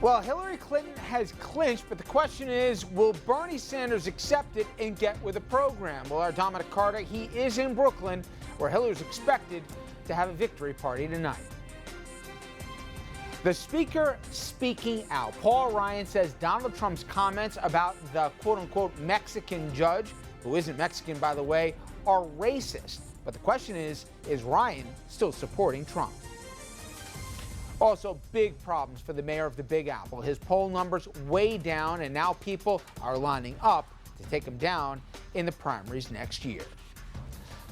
Well, Hillary Clinton has clinched, but the question is, will Bernie Sanders accept it and get with the program? Well, our Dominic Carter, he is in Brooklyn, where Hillary's expected to have a victory party tonight. The speaker speaking out. Paul Ryan says Donald Trump's comments about the quote-unquote Mexican judge, who isn't Mexican, by the way, are racist. But the question is Ryan still supporting Trump? Also, big problems for the mayor of the Big Apple. His poll numbers way down, and now people are lining up to take him down in the primaries next year.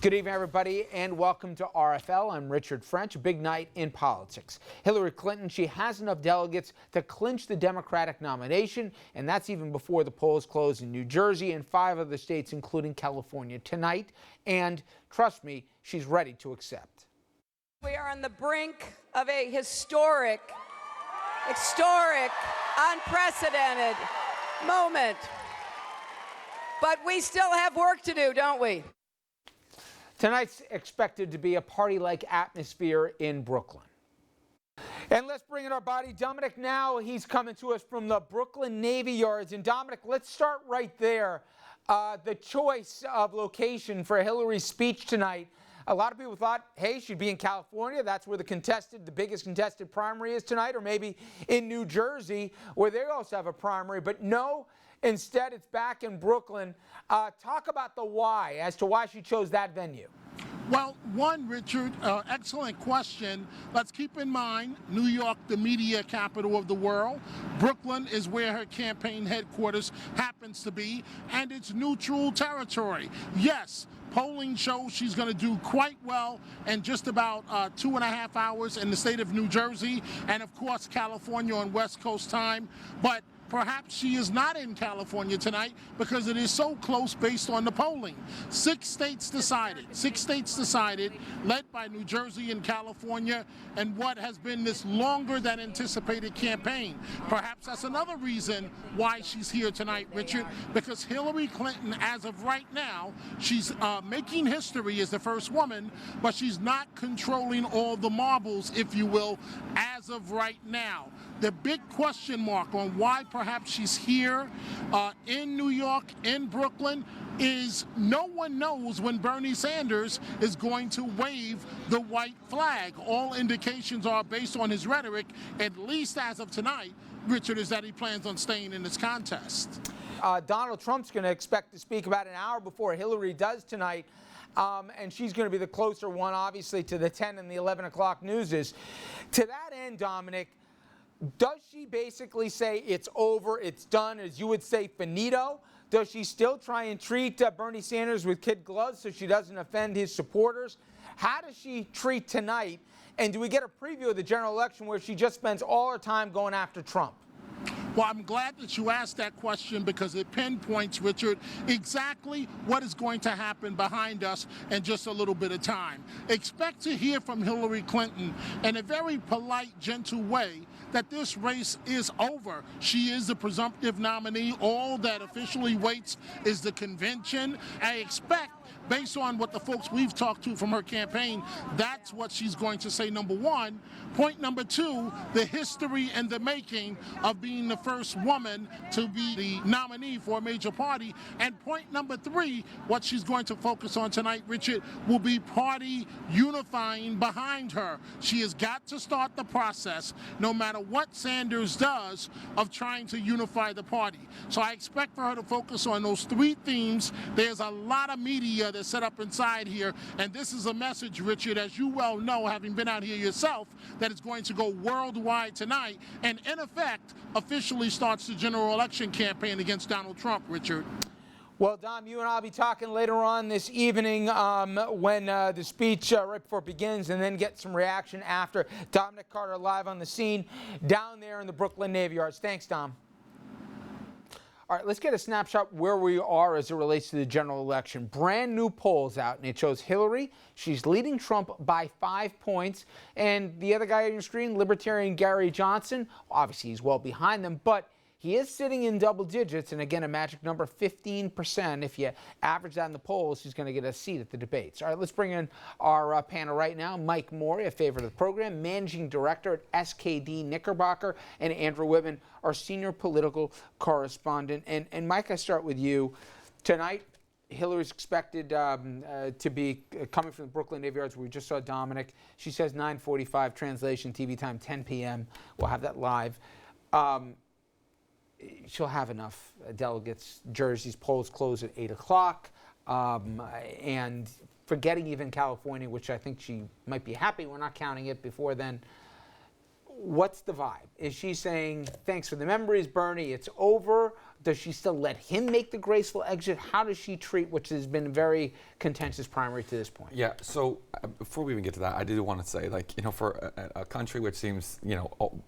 Good evening, everybody, and welcome to RFL. I'm Richard French. A big night in politics. Hillary Clinton, she has enough delegates to clinch the Democratic nomination, and that's even before the polls close in New Jersey and 5 other states, including California, tonight. And trust me, she's ready to accept. We are on the brink of a historic, unprecedented moment. But we still have work to do, don't we? Tonight's expected to be a party-like atmosphere in Brooklyn. And let's bring in our body, Dominic. Now he's coming to us from the Brooklyn Navy Yards. And Dominic, let's start right there. The choice of location for Hillary's speech tonight. A lot of people thought, hey, she'd be in California. That's where the biggest contested primary is tonight, or maybe in New Jersey, where they also have a primary. But no, instead, it's back in Brooklyn. Talk about the why, as to why she chose that venue. Well, one, Richard, excellent question. Let's keep in mind, New York, the media capital of the world. Brooklyn is where her campaign headquarters happens to be, and it's neutral territory. Yes, polling shows she's going to do quite well in just about 2.5 hours in the state of New Jersey, and of course, California on West Coast time. But perhaps she is not in California tonight because it is so close based on the polling. 6 states decided, led by New Jersey and California, and what has been this longer than anticipated campaign. Perhaps that's another reason why she's here tonight, Richard, because Hillary Clinton, as of right now, she's making history as the first woman, but she's not controlling all the marbles, if you will, as of right now. The big question mark on why perhaps she's here in New York, in Brooklyn, is no one knows when Bernie Sanders is going to wave the white flag. All indications are, based on his rhetoric, at least as of tonight, Richard, is that he plans on staying in this contest. Donald Trump's going to expect to speak about an hour before Hillary does tonight. And she's going to be the closer one, obviously, to the 10 and the 11 o'clock newses. To that end, Dominic, does she basically say it's over, it's done, as you would say, finito? Does she still try and treat Bernie Sanders with kid gloves so she doesn't offend his supporters? How does she treat tonight? And do we get a preview of the general election where she just spends all her time going after Trump? Well, I'm glad that you asked that question because it pinpoints, Richard, exactly what is going to happen behind us in just a little bit of time. Expect to hear from Hillary Clinton in a very polite, gentle way that this race is over. She is the presumptive nominee. All that officially waits is the convention. I expect, based on what the folks we've talked to from her campaign, that's what she's going to say, number one. Point number two, the history and the making of being the first woman to be the nominee for a major party. And point number three, what she's going to focus on tonight, Richard, will be party unifying behind her. She has got to start the process, no matter what Sanders does, of trying to unify the party. So I expect for her to focus on those 3 themes. There's a lot of media that's set up inside here, and this is a message, Richard, as you well know, having been out here yourself, that is going to go worldwide tonight, and in effect, officially starts the general election campaign against Donald Trump, Richard. Well, Dom, you and I will be talking later on this evening when the speech right before it begins, and then get some reaction after. Dominic Carter live on the scene down there in the Brooklyn Navy Yards. Thanks, Dom. All right, let's get a snapshot where we are as it relates to the general election. Brand new polls out, and it shows Hillary. She's leading Trump by 5 points. And the other guy on your screen, Libertarian Gary Johnson, obviously he's well behind them, but He is sitting in double digits, and again, a magic number, 15%. If you average that in the polls, he's going to get a seat at the debates. All right, let's bring in our panel right now. Mike Morey, a favorite of the program, Managing Director at SKD Knickerbocker, and Andrew Whitman, our Senior Political Correspondent. And Mike, I start with you. Tonight, Hillary's expected to be coming from the Brooklyn Navy Yards, where we just saw Dominic. She says 9:45, translation, TV time 10 p.m. We'll have that live. She'll have enough delegates. Jersey's polls close at 8 o'clock. And forgetting even California, which I think she might be happy we're not counting it before then. What's the vibe? Is she saying, thanks for the memories, Bernie, it's over? Does she still let him make the graceful exit? How does she treat what has been a very contentious primary to this point? Yeah, so before we even get to that, I do want to say, for a country which seems,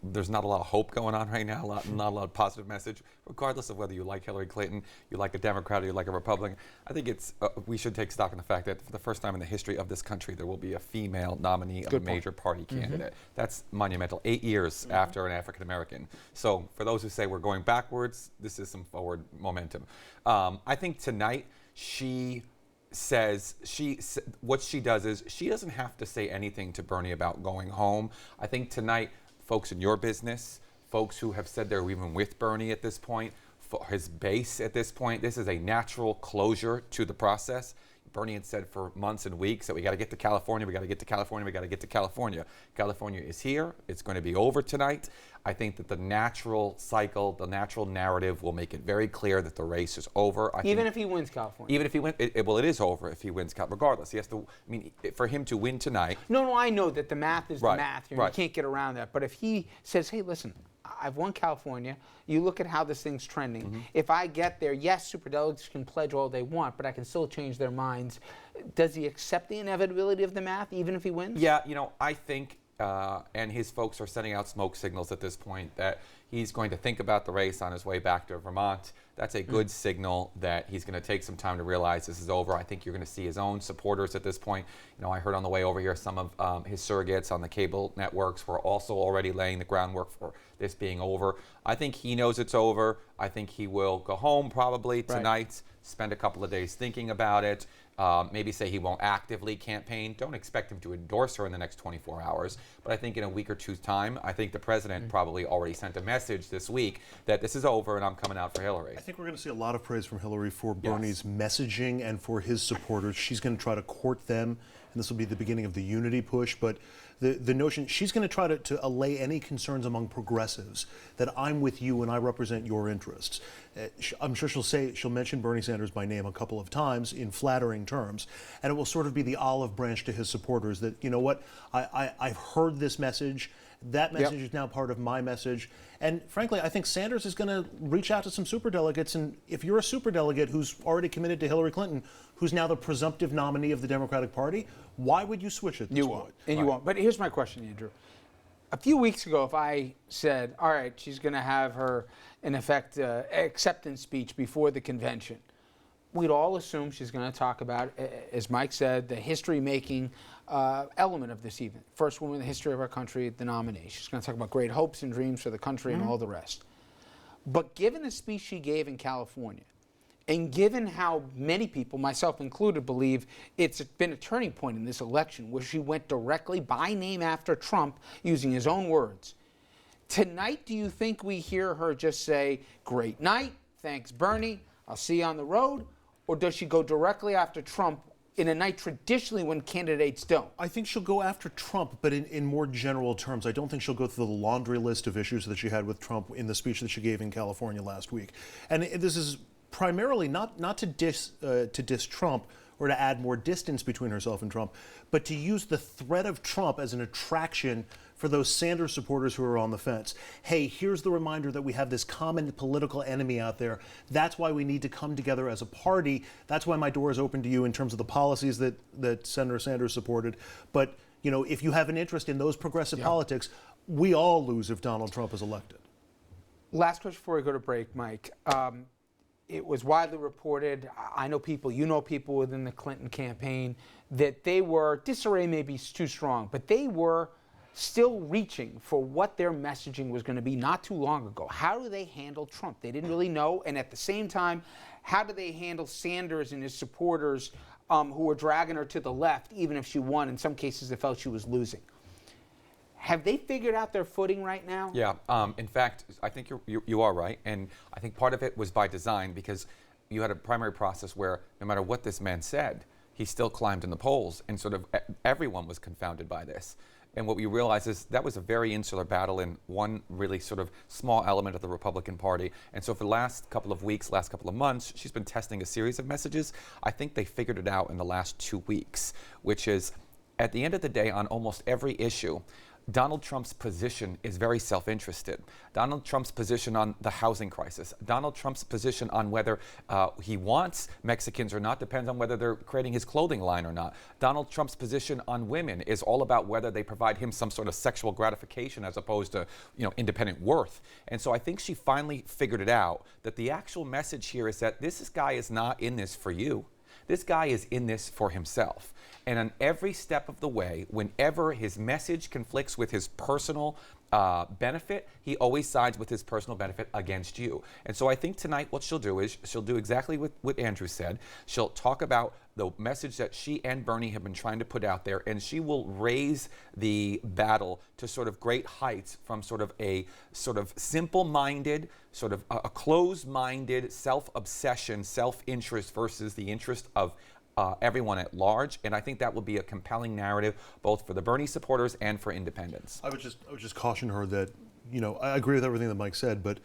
there's not a lot of hope going on right now, not a lot of positive message, regardless of whether you like Hillary Clinton, you like a Democrat, or you like a Republican. I think we should take stock in the fact that for the first time in the history of this country, there will be a female nominee of a major party candidate. That's monumental. 8 years after an African American. So for those who say we're going backwards, this is some forward momentum. I think tonight what she does is she doesn't have to say anything to Bernie about going home. I think tonight, folks in your business, folks who have said they're even with Bernie at this point, for his base at this point, this is a natural closure to the process. Bernie had said for months and weeks that we got to get to California, we got to get to California, we got to get to California. California is here. It's going to be over tonight. I think that the natural cycle, the natural narrative will make it very clear that the race is over. Even if he wins California? Even if he wins, it is over if he wins, regardless. He has to, for him to win tonight. No, I know that the math is the math. You right. can't get around that. But if he says, hey, listen, I've won California. You look at how this thing's trending. If I get there, yes, superdelegates can pledge all they want, but I can still change their minds. Does he accept the inevitability of the math, even if he wins? Yeah, I think, and his folks are sending out smoke signals at this point, that he's going to think about the race on his way back to Vermont. That's a good signal that he's going to take some time to realize this is over. I think you're going to see his own supporters at this point. I heard on the way over here some of his surrogates on the cable networks were also already laying the groundwork for this being over. I think he knows it's over. I think he will go home probably tonight, spend a couple of days thinking about it. Maybe say he won't actively campaign. Don't expect him to endorse her in the next 24 hours. But I think in a week or two's time, I think the president probably already sent a message this week that this is over and I'm coming out for Hillary. I think we're going to see a lot of praise from Hillary for Bernie's messaging and for his supporters. She's going to try to court them, and this will be the beginning of the unity push. But the notion, she's going to try to allay any concerns among progressives that I'm with you and I represent your interests. I'm sure she'll mention Bernie Sanders by name a couple of times in flattering terms, and it will sort of be the olive branch to his supporters that, you know what, I've heard this message. That message is now part of my message. And frankly, I think Sanders is going to reach out to some superdelegates. And if you're a superdelegate who's already committed to Hillary Clinton, who's now the presumptive nominee of the Democratic Party, why would you switch at this point? You won't. And you won't. But here's my question, Andrew. A few weeks ago, if I said, all right, she's going to have her, in effect, acceptance speech before the convention, we'd all assume she's going to talk about, as Mike said, the history-making element of this evening. First woman in the history of our country, the nominee. She's going to talk about great hopes and dreams for the country and all the rest. But given the speech she gave in California, and given how many people, myself included, believe it's been a turning point in this election where she went directly by name after Trump using his own words, tonight do you think we hear her just say, great night, thanks Bernie, I'll see you on the road? Or does she go directly after Trump in a night traditionally when candidates don't? I think she'll go after Trump, but in more general terms. I don't think she'll go through the laundry list of issues that she had with Trump in the speech that she gave in California last week. And this is primarily not to diss Trump or to add more distance between herself and Trump, but to use the threat of Trump as an attraction for those Sanders supporters who are on the fence. Hey, here's the reminder that we have this common political enemy out there. That's why we need to come together as a party. That's why my door is open to you in terms of the policies that Senator Sanders supported. But, if you have an interest in those progressive politics, we all lose if Donald Trump is elected. Last question before we go to break, Mike. It was widely reported, I know people, you know people within the Clinton campaign, that they were, disarray may be too strong, but they were still reaching for what their messaging was going to be not too long ago. How do they handle Trump? They didn't really know. And at the same time, how do they handle Sanders and his supporters who were dragging her to the left, even if she won? In some cases, they felt she was losing. Have they figured out their footing right now? Yeah. In fact, I think you are right. And I think part of it was by design, because you had a primary process where no matter what this man said, he still climbed in the polls, and sort of everyone was confounded by this. And what we realized is that was a very insular battle in one really sort of small element of the Republican Party. And so for the last couple of weeks, last couple of months, she's been testing a series of messages. I think they figured it out in the last 2 weeks, which is, at the end of the day, on almost every issue, Donald Trump's position is very self-interested. Donald Trump's position on the housing crisis, Donald Trump's position on whether he wants Mexicans or not depends on whether they're creating his clothing line or not. Donald Trump's position on women is all about whether they provide him some sort of sexual gratification as opposed to, independent worth. And so I think she finally figured it out, that the actual message here is that this guy is not in this for you. This guy is in this for himself. And on every step of the way, whenever his message conflicts with his personal benefit, he always sides with his personal benefit against you. And so I think tonight what she'll do is she'll do exactly what Andrew said. She'll talk about the message that she and Bernie have been trying to put out there, and she will raise the battle to sort of great heights from sort of a sort of simple-minded, sort of a closed-minded self-obsession, self-interest versus the interest of everyone at large. And I think that will be a compelling narrative both for the Bernie supporters and for independents. I would just caution her that, I agree with everything that Mike said, but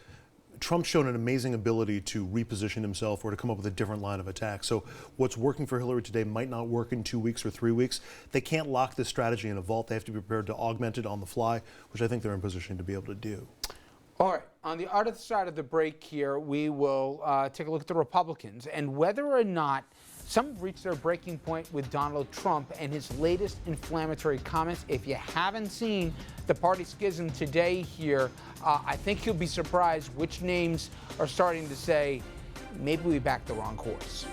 Trump's shown an amazing ability to reposition himself or to come up with a different line of attack. So what's working for Hillary today might not work in 2 weeks or 3 weeks. They can't lock this strategy in a vault. They have to be prepared to augment it on the fly, which I think they're in position to be able to do. All right, on the other side of the break here, we will take a look at the Republicans and whether or not some have reached their breaking point with Donald Trump and his latest inflammatory comments. If you haven't seen the party schism today here, I think you'll be surprised which names are starting to say, maybe we backed the wrong horse.